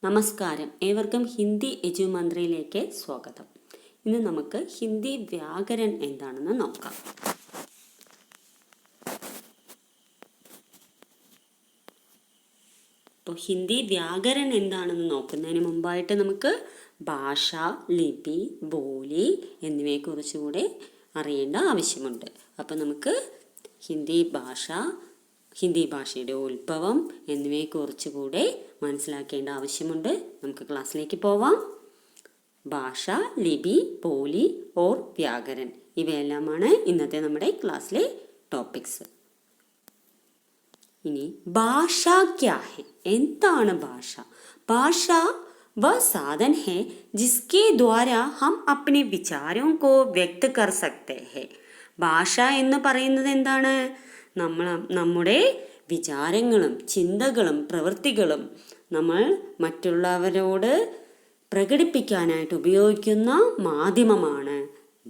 നമസ്കാരം, ഏവർക്കും ഹിന്ദി എജുമന്ത്രിയിലേക്ക് സ്വാഗതം. ഇന്ന് നമുക്ക് ഹിന്ദി വ്യാകരൺ എന്താണെന്ന് നോക്കാം. അപ്പോൾ ഹിന്ദി വ്യാകരൺ എന്താണെന്ന് നോക്കുന്നതിന് മുമ്പായിട്ട് നമുക്ക് ഭാഷ, ലിപി, ബോലി എന്നിവയെക്കുറിച്ചുകൂടെ അറിയേണ്ട ആവശ്യമുണ്ട്. അപ്പോൾ നമുക്ക് ഹിന്ദി ഭാഷയുടെ ഉത്ഭവം എന്നിവയെക്കുറിച്ചുകൂടെ മനസ്സിലാക്കേണ്ട ആവശ്യമുണ്ട്. നമുക്ക് ക്ലാസ്സിലേക്ക് പോവാം. ഭാഷ, ലിപി, ബോലി ഓർ വ്യാകരൺ ഇവയെല്ലാമാണ് ഇന്നത്തെ നമ്മുടെ ക്ലാസ്സിലെ ടോപ്പിക്സ്. ഇനി ഭാഷ ക്യാ ഹെ, എന്താണ് ഭാഷ? ഭാഷ वह साधन है जिसके द्वारा हम अपने विचारों को व्यक्त कर सकते हैं. ഭാഷ എന്ന് പറയുന്നത് എന്താണ്? നമ്മുടെ വിചാരങ്ങളും ചിന്തകളും പ്രവൃത്തികളും നമ്മൾ മറ്റുള്ളവരോട് പ്രകടിപ്പിക്കാനായിട്ട് ഉപയോഗിക്കുന്ന മാധ്യമമാണ്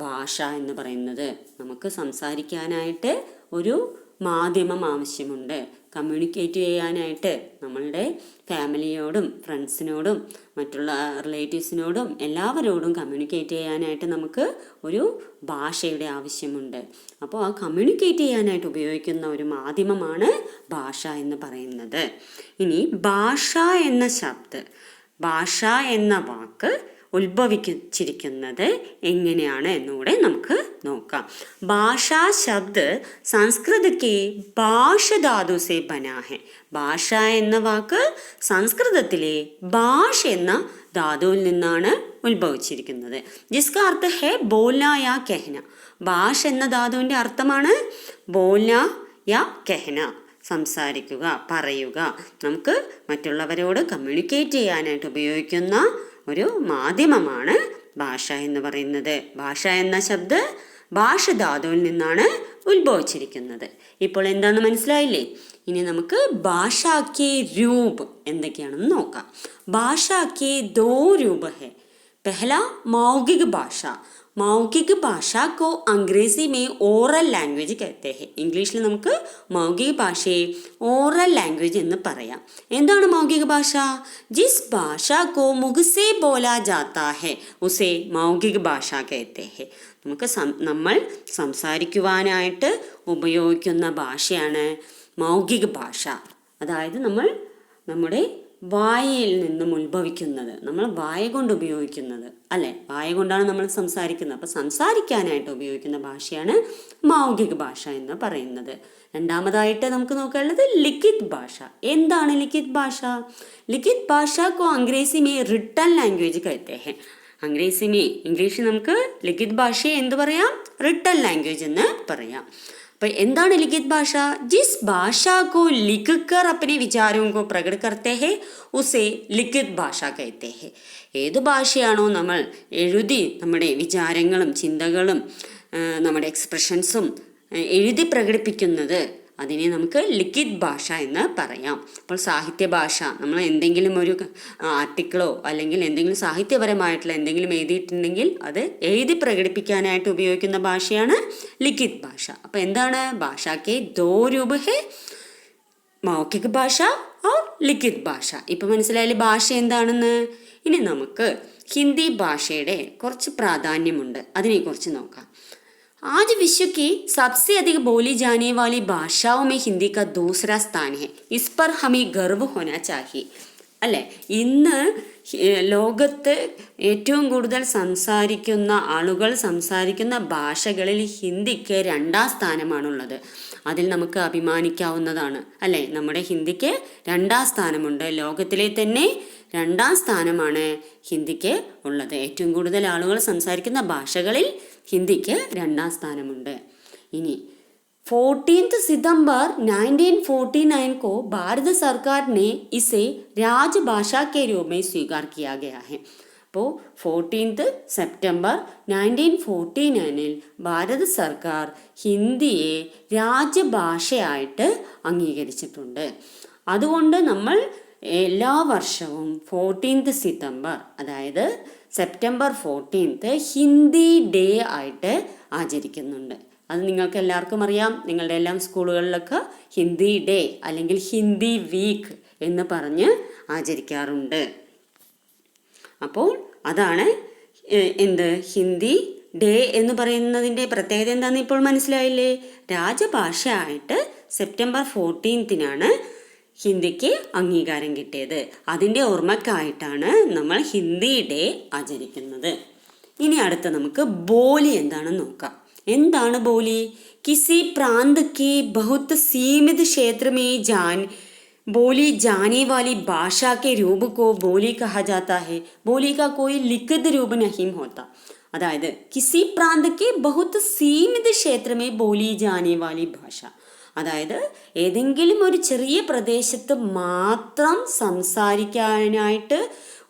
ഭാഷ എന്ന് പറയുന്നത്. നമുക്ക് സംസാരിക്കാനായിട്ട് ഒരു മാധ്യമം ആവശ്യമുണ്ട്. കമ്മ്യൂണിക്കേറ്റ് ചെയ്യാനായിട്ട് നമ്മളുടെ ഫാമിലിയോടും ഫ്രണ്ട്സിനോടും മറ്റുള്ള റിലേറ്റീവ്സിനോടും എല്ലാവരോടും കമ്മ്യൂണിക്കേറ്റ് ചെയ്യാനായിട്ട് നമുക്ക് ഒരു ഭാഷയുടെ ആവശ്യമുണ്ട്. അപ്പോൾ ആ കമ്മ്യൂണിക്കേറ്റ് ചെയ്യാനായിട്ട് ഉപയോഗിക്കുന്ന ഒരു മാധ്യമമാണ് ഭാഷ എന്ന് പറയുന്നത്. ഇനി ഭാഷ എന്ന വാക്ക് ഉത്ഭവിച്ചിരിക്കുന്നത് എങ്ങനെയാണ് എന്നുകൂടെ നമുക്ക് നോക്കാം. ഭാഷാ ശബ്ദ് സംസ്കൃതക്കെ ഭാഷ ധാതു സെ ബനാ ഹെ. ഭാഷ എന്ന വാക്ക് സംസ്കൃതത്തിലെ ഭാഷ എന്ന ധാതുവിൽ നിന്നാണ് ഉത്ഭവിച്ചിരിക്കുന്നത്. ജിസ്കാ അർത്ഥ ഹെ ബോൽന യാ കെഹ്ന. ഭാഷ എന്ന ധാതുവിൻ്റെ അർത്ഥമാണ് ബോൽന യാ കെഹ്ന, സംസാരിക്കുക, പറയുക. നമുക്ക് മറ്റുള്ളവരോട് കമ്മ്യൂണിക്കേറ്റ് ചെയ്യാനായിട്ട് ഉപയോഗിക്കുന്ന ഒരു മാധ്യമമാണ് ഭാഷ എന്ന് പറയുന്നത്. ഭാഷ എന്ന ശബ്ദ ഭാഷ ധാതുവിൽ നിന്നാണ് ഉത്ഭവിച്ചിരിക്കുന്നത്. ഇപ്പോൾ എന്താണെന്ന് മനസ്സിലായില്ലേ? ഇനി നമുക്ക് ഭാഷാക്കെ രൂപ് എന്തൊക്കെയാണെന്ന് നോക്കാം. ഭാഷാക്കെ ദോ രൂപ ഹെ. पहला मौखिक भाषा. मौखिक भाषा को अंग्रेजी में ओरल लैंग्वेज कहते हैं. ഇംഗ്ലീഷിൽ നമുക്ക് മൗഖിക ഭാഷയെ ഓറൽ ലാംഗ്വേജ് എന്ന് പറയാം. എന്താണ് മൗഖിക ഭാഷ? ജിസ് ഭാഷ കോ മുഖ് സേ ബോലാ ജാത്താ ഹെ ഉസേ മൗഖിക ഭാഷ कहते हैं. നമ്മൾ സംസാരിക്കുവാനായിട്ട് ഉപയോഗിക്കുന്ന ഭാഷയാണ് മൗഖിക ഭാഷ. അതായത് നമ്മുടെ വായയിൽ നിന്നും ഉത്ഭവിക്കുന്നത്, നമ്മൾ വായ കൊണ്ട് ഉപയോഗിക്കുന്നത്, അല്ലെ? വായ കൊണ്ടാണ് നമ്മൾ സംസാരിക്കുന്നത്. അപ്പം സംസാരിക്കാനായിട്ട് ഉപയോഗിക്കുന്ന ഭാഷയാണ് മൗഖിക ഭാഷ എന്ന് പറയുന്നത്. രണ്ടാമതായിട്ട് നമുക്ക് നോക്കാനുള്ളത് ലിഖിത് ഭാഷ. എന്താണ് ലിഖിത് ഭാഷ? ലിഖിത് ഭാഷ കോ അംഗ്രേസി മേ റിട്ടൺ ലാംഗ്വേജ് कहते हैं. ഇംഗ്ലീഷിൽ നമുക്ക് ലിഖിത് ഭാഷയെ എന്ത് പറയാം? റിട്ടൺ ലാംഗ്വേജ് എന്ന് പറയാം. അപ്പം എന്താണ് ലിഖിത് ഭാഷ? ജിസ് ഭാഷ കോ ലിഖ് കർ അപ്നെ വിചാരോं को प्रकट करते हैं उसे ലിഖിത് ഭാഷ कहते हैं. ഏത് ഭാഷയാണോ നമ്മൾ എഴുതി നമ്മുടെ വിചാരങ്ങളും ചിന്തകളും നമ്മുടെ എക്സ്പ്രഷൻസും എഴുതി പ്രകടിപ്പിക്കുന്നത്, അതിനെ നമുക്ക് ലിഖിത് ഭാഷ എന്ന് പറയാം. അപ്പോൾ സാഹിത്യ ഭാഷ, നമ്മൾ എന്തെങ്കിലും ഒരു ആർട്ടിക്കിളോ അല്ലെങ്കിൽ എന്തെങ്കിലും സാഹിത്യപരമായിട്ടുള്ള എന്തെങ്കിലും എഴുതിയിട്ടുണ്ടെങ്കിൽ അത് എഴുതി പ്രകടിപ്പിക്കാനായിട്ട് ഉപയോഗിക്കുന്ന ഭാഷയാണ് ലിഖിത് ഭാഷ. അപ്പോൾ എന്താണ്? ഭാഷയ്ക്ക് ദോ രൂപ ഹെ, മൗഖിക ഭാഷ ഓർ ലിഖിത് ഭാഷ. ഇപ്പം മനസ്സിലായാലും ഭാഷ എന്താണെന്ന്. ഇനി നമുക്ക് ഹിന്ദി ഭാഷയുടെ കുറച്ച് പ്രാധാന്യമുണ്ട്, അതിനെക്കുറിച്ച് നോക്കാം. आज विश्व की सबसे अधिक बोली जाने वाली भाषाओं में हिंदी का दूसरा स्थान है. इस पर हमें गर्व होना चाहिए. അല്ലേ? ഇന്ന് ലോകത്ത് ഏറ്റവും കൂടുതൽ ആളുകൾ സംസാരിക്കുന്ന ഭാഷകളിൽ ഹിന്ദിക്ക് 2ാം സ്ഥാനമാണുള്ളത്. അതിൽ നമുക്ക് അഭിമാനിക്കാവുന്നതാണ്, അല്ലേ? നമ്മുടെ ഹിന്ദിക്ക് 2ാം സ്ഥാനമുണ്ട്. ലോകത്തിലെ തന്നെ 2ാം സ്ഥാനമാണ് ഹിന്ദിക്ക് ഉള്ളത്. ഏറ്റവും കൂടുതൽ ആളുകൾ സംസാരിക്കുന്ന ഭാഷകളിൽ ഹിന്ദിക്ക് 2ാം സ്ഥാനമുണ്ട്. ഇനി 14 सितंबर 1949 को भारत सरकार ने इसे राजभाषा के रूप में स्वीकार किया गया है. അപ്പോൾ 14 സെപ്റ്റംബർ 1949 ഭാരത സർക്കാർ ഹിന്ദിയെ രാജ്യഭാഷയായിട്ട് അംഗീകരിച്ചിട്ടുണ്ട്. അതുകൊണ്ട് നമ്മൾ എല്ലാ വർഷവും 14 സെപ്റ്റംബർ, അതായത് സെപ്റ്റംബർ 14 ഹിന്ദി ഡേ ആയിട്ട് ആചരിക്കുന്നുണ്ട്. അത് നിങ്ങൾക്ക് എല്ലാവർക്കും അറിയാം. നിങ്ങളുടെ എല്ലാം സ്കൂളുകളിലൊക്കെ ഹിന്ദി ഡേ അല്ലെങ്കിൽ ഹിന്ദി വീക്ക് എന്ന് പറഞ്ഞ് ആചരിക്കാറുണ്ട്. അപ്പോൾ അതാണ് എന്ത് ഹിന്ദി ഡേ എന്ന് പറയുന്നതിൻ്റെ പ്രത്യേകത എന്താണെന്ന് ഇപ്പോൾ മനസ്സിലായില്ലേ? രാജഭാഷ ആയിട്ട് സെപ്റ്റംബർ 14 ഹിന്ദിക്ക് അംഗീകാരം കിട്ടിയത്. അതിൻ്റെ ഓർമ്മക്കായിട്ടാണ് നമ്മൾ ഹിന്ദി ഡേ ആചരിക്കുന്നത്. ഇനി അടുത്ത നമുക്ക് ബോലി എന്താണെന്ന് നോക്കാം. എന്താണ് ബോലി? किसी प्रांत के बहुत सीमित क्षेत्र में बोली जाने वाली भाषा के रूप को बोली कहा जाता है. बोली का कोई लिखित रूप नहीं होता. അതായത് किसी प्रांत के बहुत सीमित क्षेत्र में बोली जाने वाली भाषा, അതായത് ഏതെങ്കിലും ഒരു ചെറിയ പ്രദേശത്ത് മാത്രം സംസാരിക്കാനായിട്ട്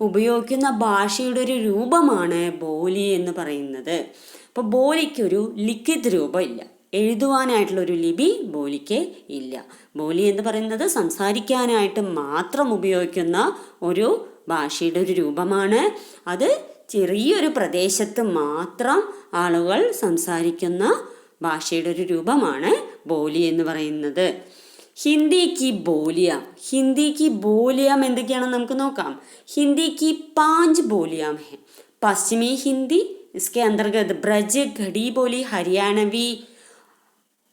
ഉപയോഗിക്കുന്ന ഭാഷയുടെ ഒരു രൂപമാണ് ബോലി എന്ന് പറയുന്നത്. അപ്പോൾ ബോലിക്കൊരു ലിഖിത് രൂപം ഇല്ല, എഴുതുവാനായിട്ടുള്ളൊരു ലിപി ബോലിക്ക് ഇല്ല. ബോലി എന്ന് പറയുന്നത് സംസാരിക്കാനായിട്ട് മാത്രം ഉപയോഗിക്കുന്ന ഒരു ഭാഷയുടെ ഒരു രൂപമാണ്. അത് ചെറിയൊരു പ്രദേശത്ത് മാത്രം ആളുകൾ സംസാരിക്കുന്ന ഭാഷയുടെ ഒരു രൂപമാണ് ബോലി എന്ന് പറയുന്നത്. ഹിന്ദിക്ക് ബോലിയാം. ഹിന്ദിക്ക് ബോലിയാം എന്തൊക്കെയാണെന്ന് നമുക്ക് നോക്കാം. ഹിന്ദിക്ക് 5 ബോലിയാം ഹെ. പശ്ചിമി ഹിന്ദി, इसके अंतर्गत ब्रज, घड़ी बोली, हरियाणवी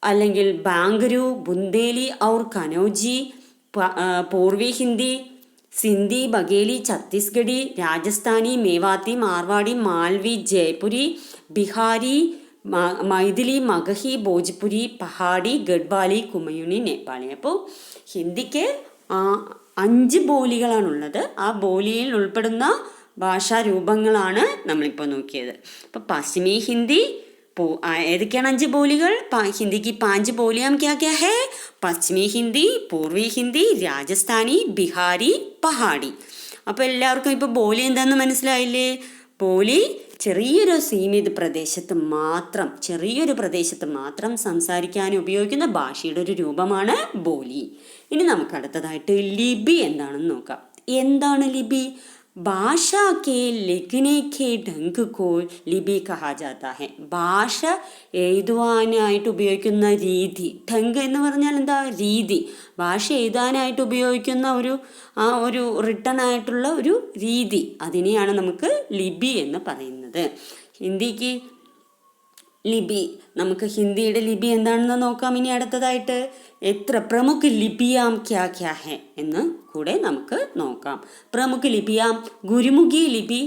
അല്ലെങ്കിൽ ബാംഗരു, ബുന്ദേലി और കനൗജി, പൂർവി ഹിന്ദി, സിന്ധി, ബഗേലി, ഛത്തീസ്ഗഢി, രാജസ്ഥാനി, മേവാത്തി, മാർവാടി, മാൽവി, ജയ്പുരി, ബിഹാരി, മൈഥിലി, മഗഹി, ഭോജ്പുരി, പഹാഡി, ഗഡ്വാലി, കുമയൂണി, നേപ്പാളി. അപ്പോൾ ഹിന്ദിക്ക് 5 ബോലികളാണുള്ളത്. ആ ബോലിയിൽ ഉൾപ്പെടുന്ന ഭാഷാരൂപങ്ങളാണ് നമ്മളിപ്പോൾ നോക്കിയത്. അപ്പോൾ പശ്ചിമി ഹിന്ദി ഏതൊക്കെയാണ് 5 ബോലികൾ? ഹിന്ദിക്ക് 5 ബോലിയാം ക്യാ ക്യാ ഹേ? പശ്ചിമി ഹിന്ദി, പൂർവി ഹിന്ദി, രാജസ്ഥാനി, ബിഹാരി, പഹാഡി. അപ്പോൾ എല്ലാവർക്കും ഇപ്പോൾ ബോലി എന്താണെന്ന് മനസ്സിലായില്ലേ? ബോലി ചെറിയൊരു സീമിത പ്രദേശത്ത് മാത്രം സംസാരിക്കാൻ ഉപയോഗിക്കുന്ന ഭാഷയുടെ ഒരു രൂപമാണ് ബോലി. ഇനി നമുക്ക് അടുത്തതായിട്ട് ലിപി എന്താണെന്ന് നോക്കാം. എന്താണ് ലിപി? ഭാഷാ കെ ലിഖ്നെ കെ ഢംഗ് കോ ലിപി കഹാ ജാതാ ഹെ. ഭാഷ എഴുതുവാനായിട്ട് ഉപയോഗിക്കുന്ന രീതി. ഢംഗ് എന്ന് പറഞ്ഞാൽ എന്താ? രീതി. ഭാഷ എഴുതാനായിട്ട് ഉപയോഗിക്കുന്ന ഒരു റിട്ടൺ ആയിട്ടുള്ള ഒരു രീതി, അതിനെയാണ് നമുക്ക് ലിപി എന്ന് പറയുന്നത്. ഹിന്ദിക്ക് ലിപി, നമുക്ക് ഹിന്ദിയുടെ ലിപി എന്താണെന്ന് നോക്കാം. ഇനി അടുത്തതായിട്ട് എത്ര പ്രമുഖ ലിപിയാം ക്യാ ക്യാ ഹെ എന്ന് കൂടെ നമുക്ക് നോക്കാം. പ്രമുഖ ലിപിയാം ഗുരുമുഖി ലിപി,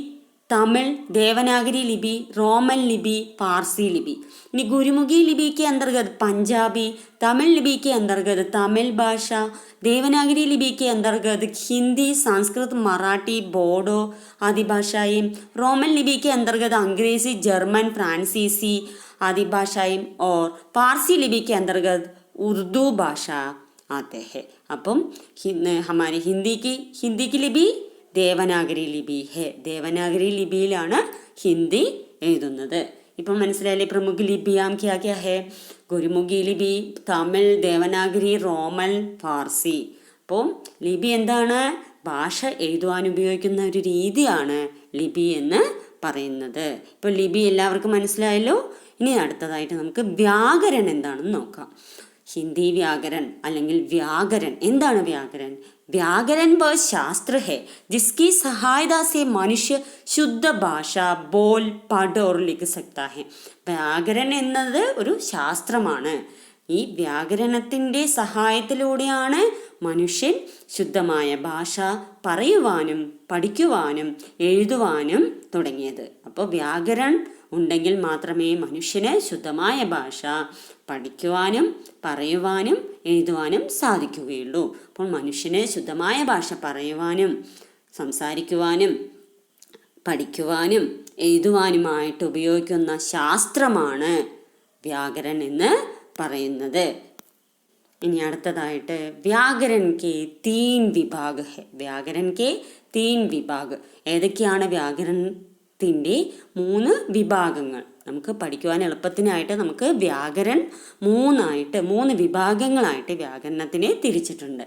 तमिल देवनागरी लिपि, रोमन लिपि, पारसी लिपि. इनी गुरुमुखी लिपि के अंतर्गत पंजाबी, तमिल लिपि के अंतर्गत तमिल भाषा, देवनागरी लिपि के अंतर्गत हिंदी, संस्कृत, मराठी, बोडो आदि भाषाएं, रोमन लिपि के अंतर्गत अंग्रेजी, जर्मन, फ्रांसीसी आदि भाषाएं और पारसी लिपि के अंतर्गत उर्दू भाषा आते हैं. അപ്പം हमारी हिंदी की लिपि ദേവനാഗരി ലിപി ഹെ. ദേവനാഗരി ലിപിയിലാണ് ഹിന്ദി എഴുതുന്നത്. ഇപ്പം മനസ്സിലായില്ലേ? പ്രമുഖ ലിപിയാം ക്യാ ക്യാ ഹെ? ഗുരുമുഖി ലിപി, തമിഴ്, ദേവനാഗരി, റോമൻ, ഫാർസി. അപ്പോൾ ലിപി എന്താണ്? ഭാഷ എഴുതുവാൻ ഉപയോഗിക്കുന്ന ഒരു രീതിയാണ് ലിപി എന്ന് പറയുന്നത്. ഇപ്പോൾ ലിപി എല്ലാവർക്കും മനസ്സിലായല്ലോ. ഇനി അടുത്തതായിട്ട് നമുക്ക് വ്യാകരണം എന്താണെന്ന് നോക്കാം. हिंदी व्याकरण അല്ലെങ്കിൽ व्याकरण എന്താണ് व्याकरण? व्याकरण वह शास्त्र है जिसकी सहायता से मनुष्य शुद्ध भाषा बोल पढ़ और लिख सकता है. വ്യാകരണം എന്നത് ഒരു ശാസ്ത്രമാണ്. ഈ വ്യാകരണത്തിൻ്റെ സഹായത്തിലൂടെയാണ് മനുഷ്യൻ ശുദ്ധമായ ഭാഷ പറയുവാനും പഠിക്കുവാനും എഴുതുവാനും തുടങ്ങിയത്. അപ്പോൾ വ്യാകരണം ഉണ്ടെങ്കിൽ മാത്രമേ മനുഷ്യന് ശുദ്ധമായ ഭാഷ പഠിക്കുവാനും പറയുവാനും എഴുതുവാനും സാധിക്കുകയുള്ളൂ. അപ്പോൾ മനുഷ്യന് ശുദ്ധമായ ഭാഷ പറയുവാനും സംസാരിക്കുവാനും പഠിക്കുവാനും എഴുതുവാനുമായിട്ട് ഉപയോഗിക്കുന്ന ശാസ്ത്രമാണ് വ്യാകരണം എന്ന് പറയുന്നത്. ഇനി അടുത്തതായിട്ട് വ്യാകരൺ കെ 3 വിഭാഗ് ഹെ. വ്യാകരൺ കെ 3 വിഭാഗ്. ഏതൊക്കെയാണ് വ്യാകരണത്തിൻ്റെ 3 വിഭാഗങ്ങൾ? നമുക്ക് പഠിക്കുവാൻ എളുപ്പത്തിനായിട്ട് നമുക്ക് വ്യാകരൺ 3 വിഭാഗങ്ങളായിട്ട് വ്യാകരണത്തിനെ തിരിച്ചിട്ടുണ്ട്.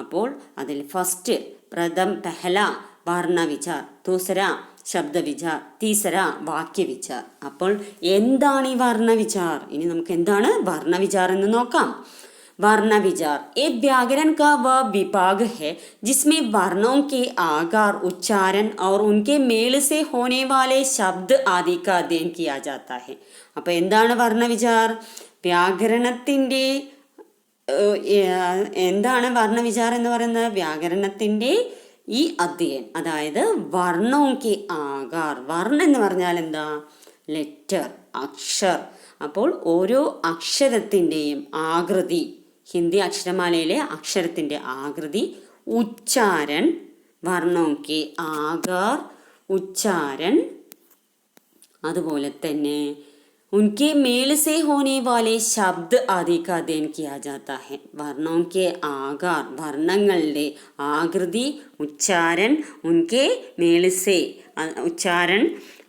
അപ്പോൾ അതിൽ ഫസ്റ്റ് പെഹല വർണ്ണവിചാർ, ദൂസര ശബ്ദവിചാർ, തീസര വാക്യവിചാർ. അപ്പോൾ എന്താണ് ഈ വർണ്ണവിചാർ? ഇനി നമുക്ക് എന്താണ് വർണ്ണവിചാർ എന്ന് നോക്കാം. वर्ण विचार एक व्याकरण का वह विभाग है जिसमें वर्णों के आकार, उच्चारण और उनके मेल से होने वाले शब्द आदि का अध्ययन किया जाता है. അപ്പോൾ എന്താണ് വർണ്ണവിചാർ? വ്യാകരണത്തിൻ്റെ എന്താണ് വർണ്ണവിചാർ എന്ന് പറയുന്നത്? വ്യാകരണത്തിൻ്റെ ഈ അധ്യയൻ, അതായത് വർണ്ണോക്ക് ആകാർ. വർണ്ണം എന്ന് പറഞ്ഞാൽ എന്താ? ലെറ്റർ, അക്ഷർ. അപ്പോൾ ഓരോ അക്ഷരത്തിൻ്റെയും ആകൃതി, ഹിന്ദി അക്ഷരമാലയിലെ അക്ഷരത്തിൻ്റെ ആകൃതി, ഉച്ചാരൺ, വർണ്ണോക്ക് ആകാർ, ഉച്ചാരൺ, അതുപോലെ തന്നെ उनके मेल से होने वाले शब्द आदि का अध्ययन किया जाता है. वर्णों के आकार, വർണ്ണങ്ങളുടെ ആകൃതി, ഉച്ചാരൺ, ഉൻകെ മേൽ സേ ഉച്ചാരൺ,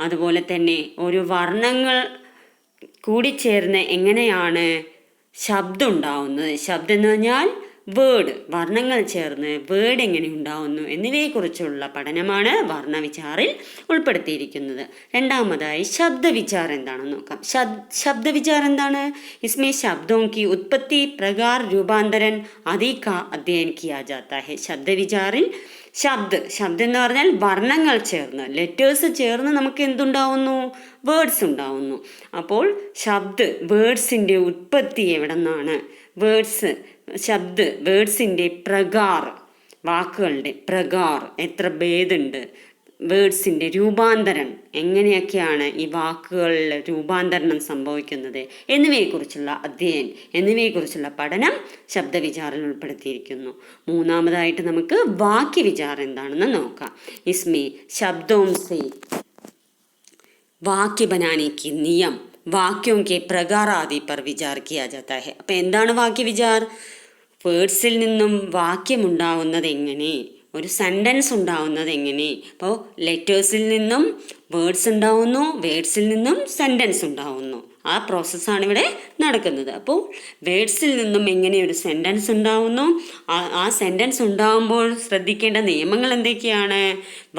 അതുപോലെ തന്നെ ഒരു വർണ്ണങ്ങൾ കൂടിച്ചേർന്ന് എങ്ങനെയാണ് ശബ്ദം ഉണ്ടാവുന്നത്. ശബ്ദം എന്ന് പറഞ്ഞാൽ വേർഡ്, വർണ്ണങ്ങൾ ചേർന്ന് വേർഡ് എങ്ങനെ ഉണ്ടാവുന്നു എന്നിവയെക്കുറിച്ചുള്ള പഠനമാണ് വർണ്ണവിചാറിൽ ഉൾപ്പെടുത്തിയിരിക്കുന്നത്. രണ്ടാമതായി ശബ്ദവിചാർ എന്താണെന്ന് നോക്കാം. ശബ്ദവിചാർ എന്താണ്? इसमें शब्दों की उत्पत्ति, प्रकार, रूपांतरण आदि का अध्ययन किया जाता है. ശബ്ദവിചാറിൽ ശബ്ദം എന്ന് പറഞ്ഞാൽ വർണ്ണങ്ങൾ ചേർന്ന്, ലെറ്റേഴ്സ് ചേർന്ന് നമുക്ക് എന്തുണ്ടാവുന്നു? വേർഡ്സ് ഉണ്ടാവുന്നു. അപ്പോൾ വേർഡ്സിൻ്റെ ഉത്പത്തി എവിടെ നിന്നാണ്? വേർഡ്സിൻ്റെ പ്രകാർ, വാക്കുകളുടെ പ്രകാർ, എത്ര ഭേദമുണ്ട്, വേർഡ്സിൻ്റെ രൂപാന്തരം, എങ്ങനെയൊക്കെയാണ് ഈ വാക്കുകളിൽ രൂപാന്തരണം സംഭവിക്കുന്നത് എന്നിവയെക്കുറിച്ചുള്ള അധ്യയനം, എന്നിവയെക്കുറിച്ചുള്ള പഠനം ശബ്ദവിചാറിൽ ഉൾപ്പെടുത്തിയിരിക്കുന്നു. മൂന്നാമതായിട്ട് നമുക്ക് വാക്യവിചാർ എന്താണെന്ന് നോക്കാം. ഇസ്മേ ശബ്ദോം സേ വാക്യ ബനാനെ കി നിയം, വാക്യോं के प्रकार आदि पर विचार किया जाता है. അപ്പം എന്താണ് വാക്യവിചാർ? വേർഡ്സിൽ നിന്നും വാക്യമുണ്ടാവുന്നത് എങ്ങനെ, ഒരു സെൻറ്റൻസ് ഉണ്ടാവുന്നത് എങ്ങനെ. അപ്പോൾ ലെറ്റേഴ്സിൽ നിന്നും വേർഡ്സ് ഉണ്ടാവുന്നു, വേർഡ്സിൽ നിന്നും സെൻറ്റൻസ് ഉണ്ടാവുന്നു. ആ പ്രോസസ്സാണ് ഇവിടെ നടക്കുന്നത്. അപ്പോൾ വേർഡ്സിൽ നിന്നും എങ്ങനെ ഒരു സെൻറ്റൻസ് ഉണ്ടാവുന്നു, ആ സെൻറ്റൻസ് ഉണ്ടാകുമ്പോൾ ശ്രദ്ധിക്കേണ്ട നിയമങ്ങൾ എന്തൊക്കെയാണ്?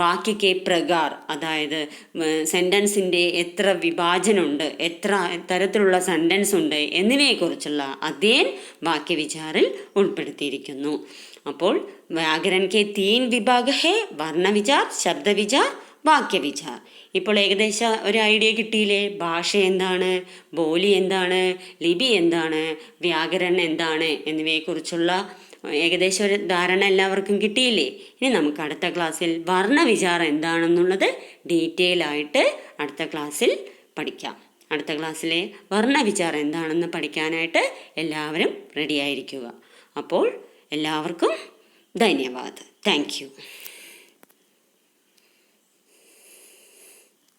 വാക്യക്കെ പ്രകാർ, അതായത് സെൻറ്റൻസിൻ്റെ എത്ര വിഭാജനമുണ്ട്, എത്ര തരത്തിലുള്ള സെൻറ്റൻസ് ഉണ്ട് എന്നിവയെക്കുറിച്ചുള്ള അധ്യയനം വാക്യവിചാറിൽ ഉൾപ്പെടുത്തിയിരിക്കുന്നു. അപ്പോൾ വ്യാകരൺ കെ 3 വിഭാഗ് ഹേ: വർണ്ണവിചാർ, ശബ്ദവിചാർ, വാക്യവിചാർ. ഇപ്പോൾ ഏകദേശം ഒരു ഐഡിയ കിട്ടിയില്ലേ? ഭാഷ എന്താണ്, ബോലി എന്താണ്, ലിപി എന്താണ്, വ്യാകരണം എന്താണ് എന്നിവയെക്കുറിച്ചുള്ള ഏകദേശം ഒരു ധാരണ എല്ലാവർക്കും കിട്ടിയില്ലേ? ഇനി നമുക്ക് അടുത്ത ക്ലാസ്സിൽ വർണ്ണവിചാർ എന്താണെന്നുള്ളത് ഡീറ്റെയിൽ ആയിട്ട് അടുത്ത ക്ലാസ്സിൽ പഠിക്കാം. അടുത്ത ക്ലാസ്സിലെ വർണ്ണവിചാർ എന്താണെന്ന് പഠിക്കാനായിട്ട് എല്ലാവരും റെഡിയായിരിക്കുക. അപ്പോൾ എല്ലാവർക്കും ധന്യവാദ്. Thank you.